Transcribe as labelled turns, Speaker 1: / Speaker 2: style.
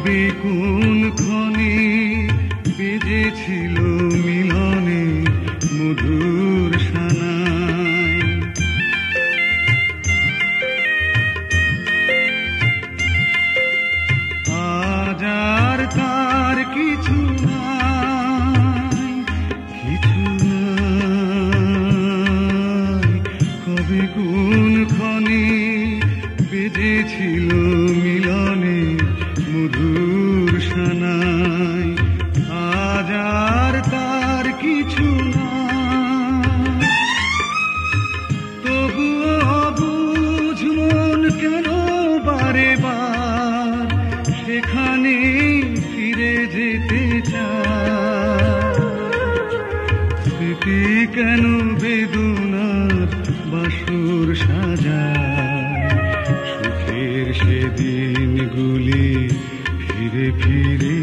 Speaker 1: কবে কোন ক্ষণে বেজেছিল মিলনে মধুর সানাই। আজ আর তার কিছু নাই, কিছু নাই। কবে কোন ক্ষণে বেজেছিল মিলনে মধুর সানাই। আজ আর তার কিছু নাই। তবুও অবুঝ মন কেন বারে বার সেখানে ফিরে যেতে চায়। স্মৃতি কেন বেদনার বাসর সাজায়, সুখের সেদিনগুলি ফিরে ফিরে